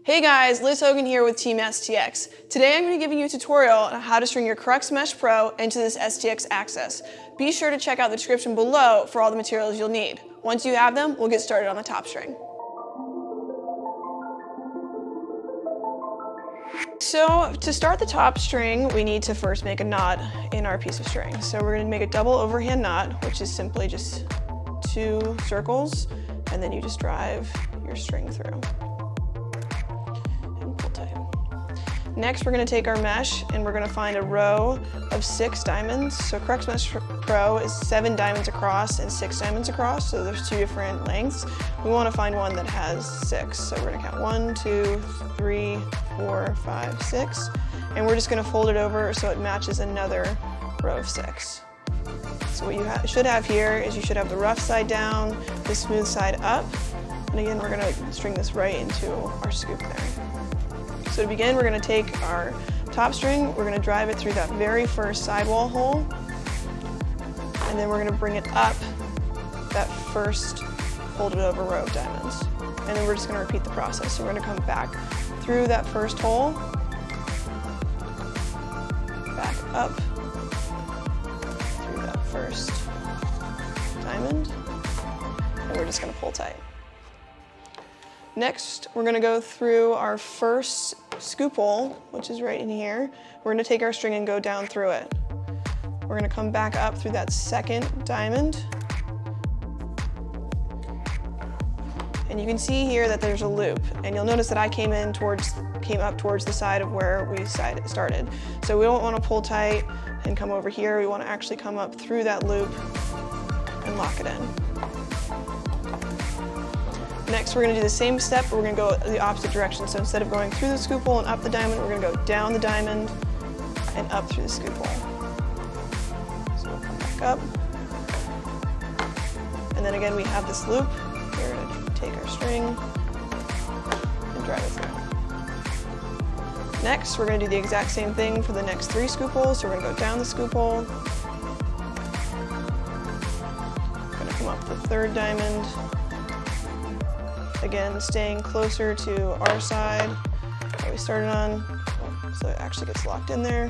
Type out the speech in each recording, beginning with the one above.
Hey guys, Liz Hogan here with Team STX. Today I'm going to be giving you a tutorial on how to string your Crux Mesh Pro into this STX Axxis. Be sure to check out the description below for all the materials you'll need. Once you have them, we'll get started on the top string. So to start the top string, we need to first make a knot in our piece of string. So we're going to make a double overhand knot, which is simply just 2 circles, and then you just drive your string through. Next, we're going to take our mesh and we're going to find a row of 6 diamonds. So Crux Mesh Pro is 7 diamonds across and 6 diamonds across, so there's 2 different lengths. We want to find one that has 6. So we're going to count 1, 2, 3, 4, 5, 6. And we're just going to fold it over so it matches another row of 6. So what you should have here is you should have the rough side down, the smooth side up. And again, we're going to string this right into our scoop there. So to begin, we're going to take our top string, we're going to drive it through that very first sidewall hole, and then we're going to bring it up that first folded over row of diamonds. And then we're just going to repeat the process. So we're going to come back through that first hole, back up through that first diamond, and we're just going to pull tight. Next, we're going to go through our first scoop hole, which is right in here. We're going to take our string and go down through it. We're going to come back up through that second diamond. And you can see here that there's a loop. And you'll notice that I came up towards the side of where we started. So we don't want to pull tight and come over here. We want to actually come up through that loop and lock it in. Next, we're going to do the same step, but we're going to go the opposite direction. So instead of going through the scoop hole and up the diamond, we're going to go down the diamond and up through the scoop hole. So we'll come back up. And then again, we have this loop. We're going to take our string and drive it through. Next, we're going to do the exact same thing for the next 3 scoop holes. So we're going to go down the scoop hole. We're going to come up the 3rd diamond. Again, staying closer to our side that we started on, so it actually gets locked in there.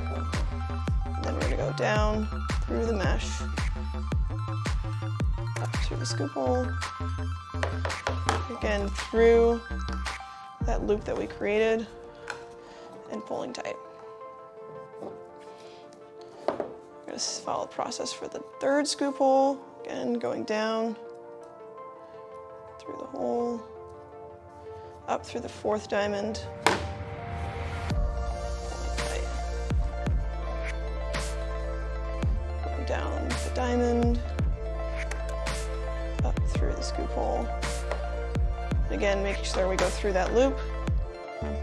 And then we're going to go down through the mesh, up through the scoop hole, again through that loop that we created, and pulling tight. We're going to follow the process for the 3rd scoop hole, again going down through the hole, up through the 4th diamond, tight. Going down the diamond, up through the scoop hole. Again, making sure we go through that loop, and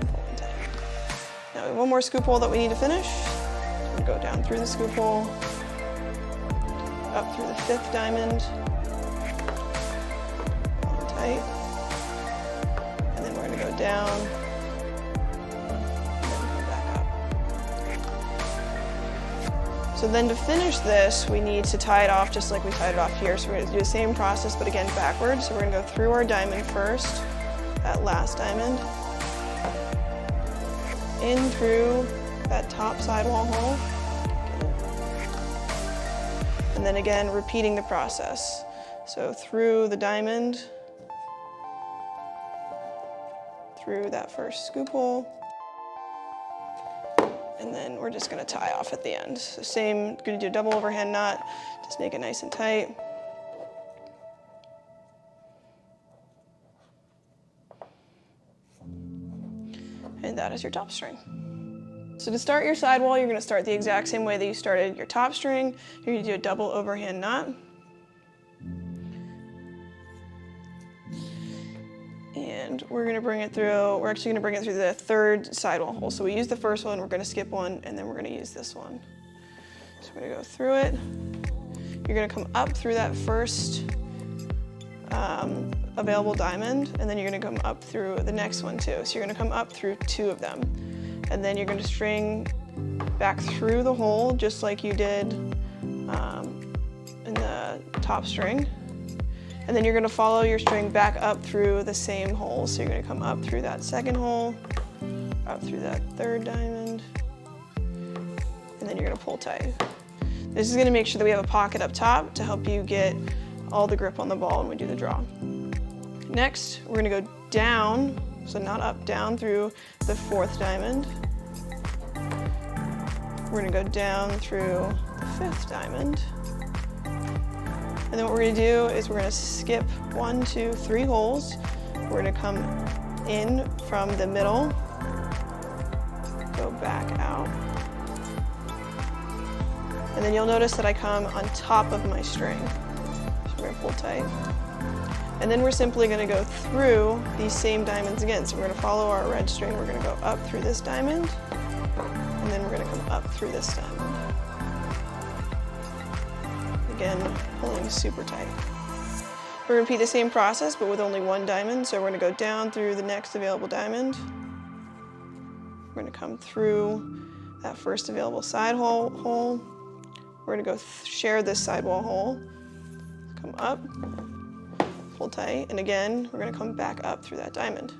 pulling tight. Now we have 1 more scoop hole that we need to finish. So we go down through the scoop hole, up through the 5th diamond, pulling tight. Go down, and then come back up. So then to finish this, we need to tie it off just like we tied it off here. So we're going to do the same process, but again backwards. So we're going to go through our diamond first, that last diamond, in through that top sidewall hole, and then again repeating the process. So through the diamond, through that first scoop hole, and then we're just going to tie off at the end. So same, going to do a double overhand knot, just make it nice and tight. And that is your top string. So to start your sidewall, you're going to start the exact same way that you started your top string. You're going to do a double overhand knot. And we're going to bring it through, we're actually going to bring it through the 3rd sidewall hole. So we use the first one, we're going to skip one, and then we're going to use this one. So we're going to go through it. You're going to come up through that first available diamond, and then you're going to come up through the next one too. So you're going to come up through 2 of them. And then you're going to string back through the hole, just like you did in the top string. And then you're gonna follow your string back up through the same hole. So you're gonna come up through that second hole, up through that third diamond, and then you're gonna pull tight. This is gonna make sure that we have a pocket up top to help you get all the grip on the ball when we do the draw. Next, we're gonna go down, so not up, down through the fourth diamond. We're gonna go down through the fifth diamond. And then what we're gonna do is we're gonna skip 1, 2, 3 holes. We're gonna come in from the middle, go back out. And then you'll notice that I come on top of my string. So we're gonna pull tight. And then we're simply gonna go through these same diamonds again. So we're gonna follow our red string. We're gonna go up through this diamond, and then we're gonna come up through this diamond. Again, pulling super tight. We're gonna repeat the same process, but with only one diamond. So we're gonna go down through the next available diamond. We're gonna come through that first available side hole. We're gonna go share this sidewall hole. Come up, pull tight, and again, we're gonna come back up through that diamond.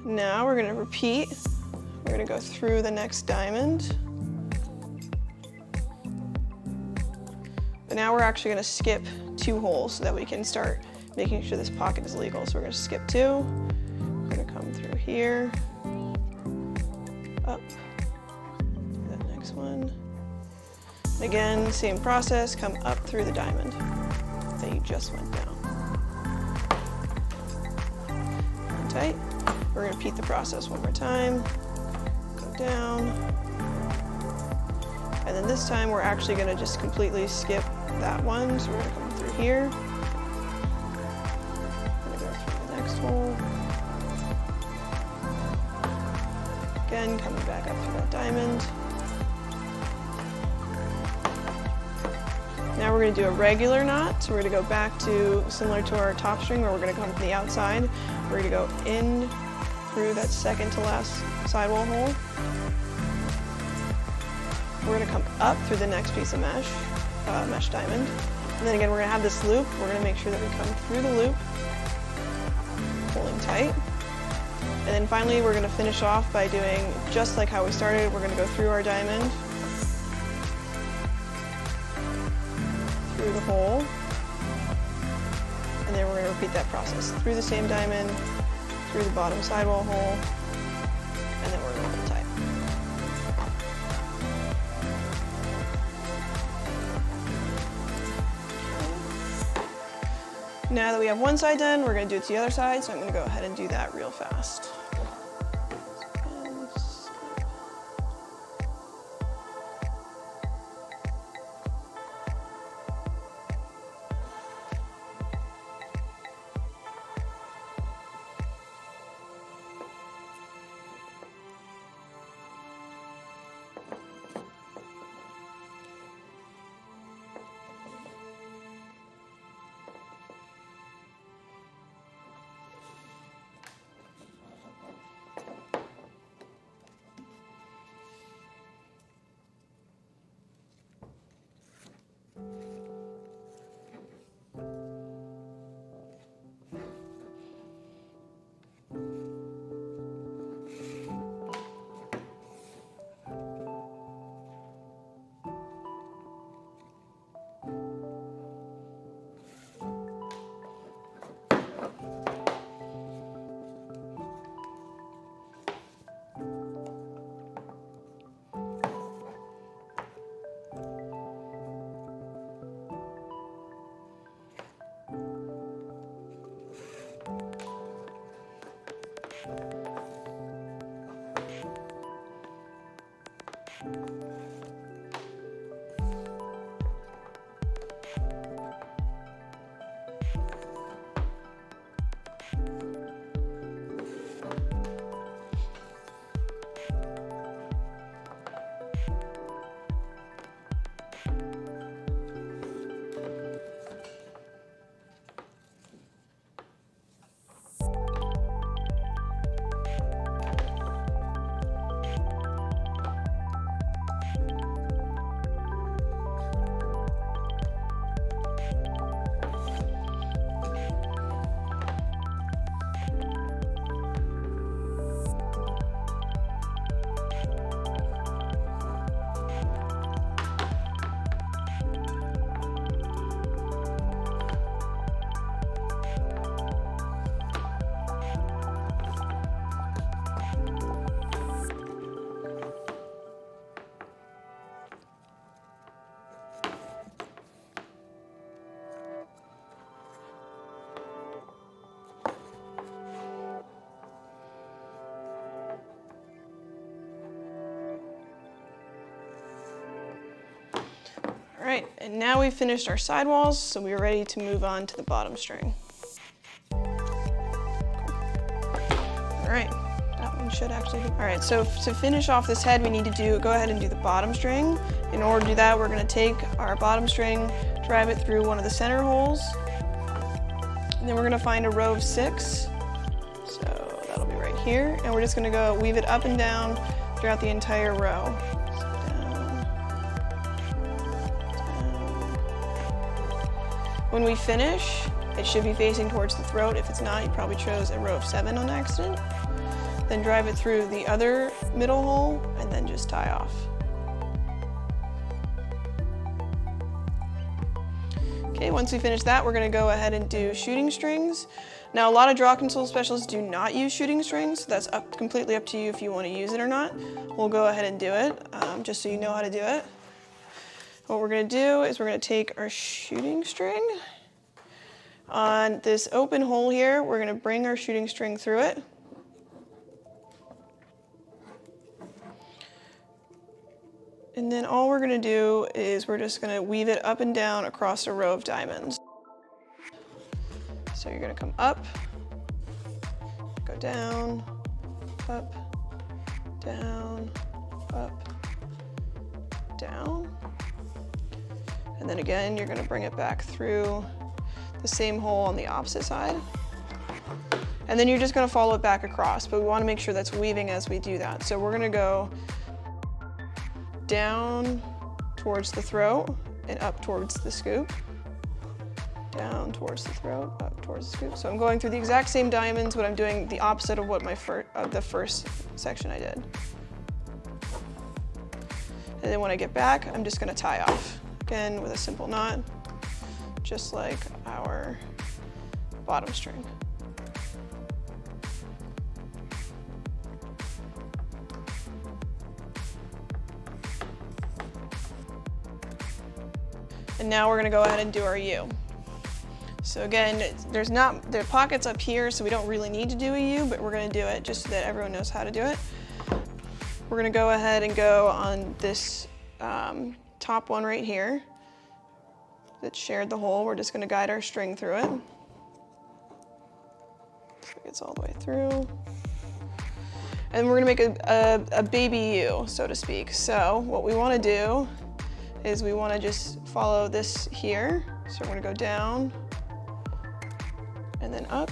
Now we're gonna repeat. We're gonna go through the next diamond. But now we're actually gonna skip 2 holes so that we can start making sure this pocket is legal. So we're gonna skip 2. We're gonna come through here, up, that next one. And again, same process, come up through the diamond that you just went down. And tight. We're gonna repeat the process one more time. Go down. And then this time we're actually gonna just completely skip that one. So we're gonna come through here. We're gonna go through the next hole. Again, coming back up through that diamond. Now we're gonna do a regular knot. So we're gonna go back to, similar to our top string, where we're gonna come from the outside. We're gonna go in through that second to last sidewall hole. We're gonna come up through the next piece of mesh diamond. And then again, we're gonna have this loop. We're gonna make sure that we come through the loop, pulling tight. And then finally, we're gonna finish off by doing just like how we started. We're gonna go through our diamond, through the hole, and then we're gonna repeat that process. Through the same diamond, through the bottom sidewall hole, and then we're gonna pull tight. Now that we have one side done, we're gonna do it to the other side, so I'm gonna go ahead and do that real fast. right, and now we've finished our sidewalls, so we're ready to move on to the bottom string. All right, that one should actually be. All right, so to finish off this head, we need to go ahead and do the bottom string. In order to do that, we're gonna take our bottom string, drive it through one of the center holes, and then we're gonna find a row of 6. So that'll be right here, and we're just gonna go weave it up and down throughout the entire row. When we finish, it should be facing towards the throat. If it's not, you probably chose a row of 7 on accident. Then drive it through the other middle hole and then just tie off. Okay, once we finish that, we're gonna go ahead and do shooting strings. Now, a lot of draw console specialists do not use shooting strings, so that's completely up to you if you wanna use it or not. We'll go ahead and do it, just so you know how to do it. What we're gonna do is we're gonna take our shooting string. On this open hole here, we're gonna bring our shooting string through it. And then all we're gonna do is we're just gonna weave it up and down across a row of diamonds. So you're gonna come up, go down, up, down, up, down. And then again, you're gonna bring it back through the same hole on the opposite side. And then you're just gonna follow it back across, but we wanna make sure that's weaving as we do that. So we're gonna go down towards the throat and up towards the scoop. Down towards the throat, up towards the scoop. So I'm going through the exact same diamonds, but I'm doing the opposite of what the first section I did. And then when I get back, I'm just gonna tie off. Again, with a simple knot, just like our bottom string. And now we're gonna go ahead and do our U. So again, there are pockets up here, so we don't really need to do a U, but we're gonna do it just so that everyone knows how to do it. We're gonna go ahead and go on this top one right here that shared the hole. We're just gonna guide our string through it. So it gets all the way through. And we're gonna make a baby U, so to speak. So what we wanna do is we wanna just follow this here. So we're gonna go down and then up,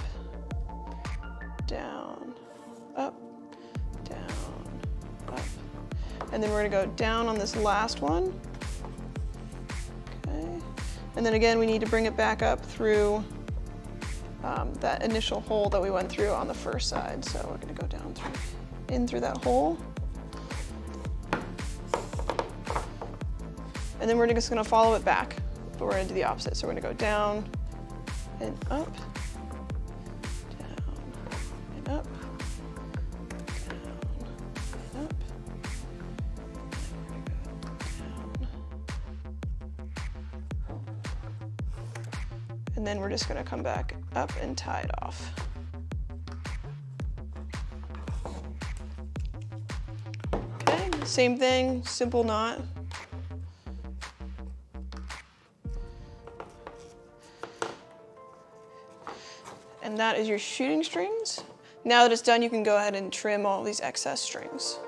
down, up, down, up. And then we're gonna go down on this last one. Okay. And then again, we need to bring it back up through that initial hole that we went through on the first side. So we're gonna go down in through that hole. And then we're just gonna follow it back, but we're gonna do the opposite. So we're gonna go down and up, down and up, down and up. And then we're just gonna come back up and tie it off. Okay, same thing, simple knot. And that is your shooting strings. Now that it's done, you can go ahead and trim all these excess strings.